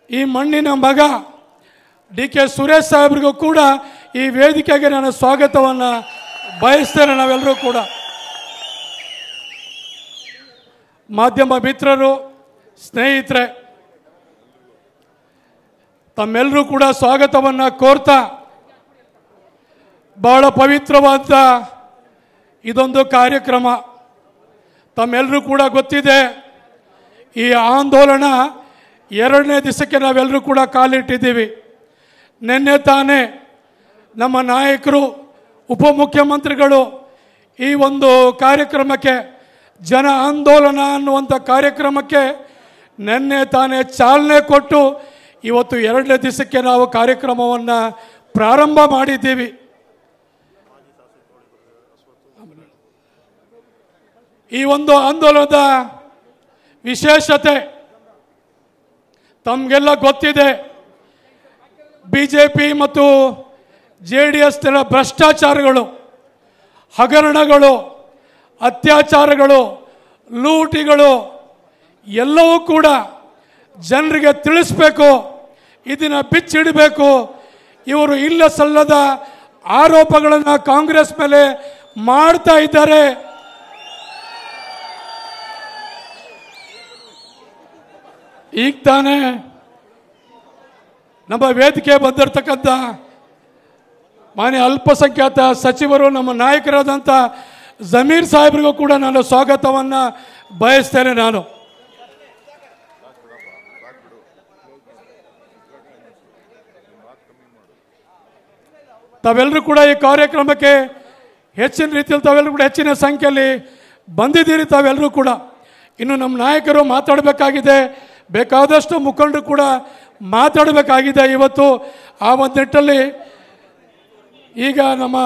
ಈ ಮಣ್ಣಿನ ಮಗ ಡಿ ಕೆ ಸುರೇಶ್ ಸಾಹೇಬ್ರಿಗೂ ಕೂಡ ಈ ವೇದಿಕೆಗೆ ನಾನು ಸ್ವಾಗತವನ್ನು ಬಯಸ್ತೇನೆ. ನಾವೆಲ್ಲರೂ ಕೂಡ ಮಾಧ್ಯಮ ಮಿತ್ರರು, ಸ್ನೇಹಿತರೆ, ತಮ್ಮೆಲ್ಲರೂ ಕೂಡ ಸ್ವಾಗತವನ್ನು ಕೋರ್ತಾ ಬಹಳ ಪವಿತ್ರವಾದ ಇದೊಂದು ಕಾರ್ಯಕ್ರಮ. ತಮ್ಮೆಲ್ಲರೂ ಕೂಡ ಗೊತ್ತಿದೆ, ಈ ಆಂದೋಲನ 2ನೇ ದಿವಸಕ್ಕೆ ನಾವೆಲ್ಲರೂ ಕೂಡ ಕಾಲಿಟ್ಟಿದ್ದೀವಿ. ನಿನ್ನೆ ತಾನೇ ನಮ್ಮ ನಾಯಕರು, ಉಪಮುಖ್ಯಮಂತ್ರಿಗಳು ಈ ಒಂದು ಕಾರ್ಯಕ್ರಮಕ್ಕೆ, ಜನ ಆಂದೋಲನ ಅನ್ನುವಂಥ ಕಾರ್ಯಕ್ರಮಕ್ಕೆ ನಿನ್ನೆ ತಾನೇ ಚಾಲನೆ ಕೊಟ್ಟು ಇವತ್ತು 2ನೇ ದಿವಸಕ್ಕೆ ನಾವು ಕಾರ್ಯಕ್ರಮವನ್ನು ಪ್ರಾರಂಭ ಮಾಡಿದ್ದೀವಿ. ಈ ಒಂದು ಆಂದೋಲನದ ವಿಶೇಷತೆ ತಮಗೆಲ್ಲ ಗೊತ್ತಿದೆ. BJP ಮತ್ತು JDS ಭ್ರಷ್ಟಾಚಾರಗಳು, ಹಗರಣಗಳು, ಅತ್ಯಾಚಾರಗಳು, ಲೂಟಿಗಳು ಎಲ್ಲವೂ ಕೂಡ ಜನರಿಗೆ ತಿಳಿಸ್ಬೇಕು, ಇದನ್ನು ಬಿಚ್ಚಿಡಬೇಕು. ಇವರು ಇಲ್ಲ ಸಲ್ಲದ ಆರೋಪಗಳನ್ನು ಕಾಂಗ್ರೆಸ್ ಮೇಲೆ ಮಾಡ್ತಾ ಇದ್ದಾರೆ. ಈಗ ತಾನೇ ನಮ್ಮ ವೇದಿಕೆ ಬಂದಿರತಕ್ಕಂಥ ಮಾನ್ಯ ಅಲ್ಪಸಂಖ್ಯಾತ ಸಚಿವರು, ನಮ್ಮ ನಾಯಕರಾದಂಥ ಜಮೀರ್ ಸಾಹೇಬ್ರಿಗೂ ಕೂಡ ನಾನು ಸ್ವಾಗತವನ್ನು ಬಯಸ್ತೇನೆ. ನಾನು ತಾವೆಲ್ಲರೂ ಕೂಡ ಈ ಕಾರ್ಯಕ್ರಮಕ್ಕೆ ಹೆಚ್ಚಿನ ರೀತಿಯಲ್ಲಿ ತಾವೆಲ್ಲರೂ ಕೂಡ ಹೆಚ್ಚಿನ ಸಂಖ್ಯೆಯಲ್ಲಿ ಬಂದಿದ್ದೀರಿ. ತಾವೆಲ್ಲರೂ ಕೂಡ ಇನ್ನು ನಮ್ಮ ನಾಯಕರು ಮಾತಾಡಬೇಕಾಗಿದೆ, ಬೇಕಾದಷ್ಟು ಮುಖಂಡರು ಕೂಡ ಮಾತಾಡಬೇಕಾಗಿದೆ ಇವತ್ತು. ಆ ಒಂದು ನಿಟ್ಟಲ್ಲಿ ಈಗ ನಮ್ಮ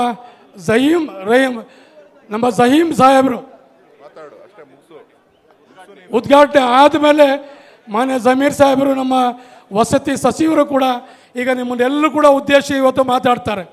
ಜಹೀಮ್ ಸಾಹೇಬರು ಉದ್ಘಾಟನೆ ಆದಮೇಲೆ ಮಾನ್ಯ ಜಮೀರ್ ಸಾಹೇಬರು, ನಮ್ಮ ವಸತಿ ಸಚಿವರು ಕೂಡ ಈಗ ನಿಮ್ಮನ್ನೆಲ್ಲರೂ ಕೂಡ ಉದ್ದೇಶಿಸಿ ಇವತ್ತು ಮಾತಾಡ್ತಾರೆ.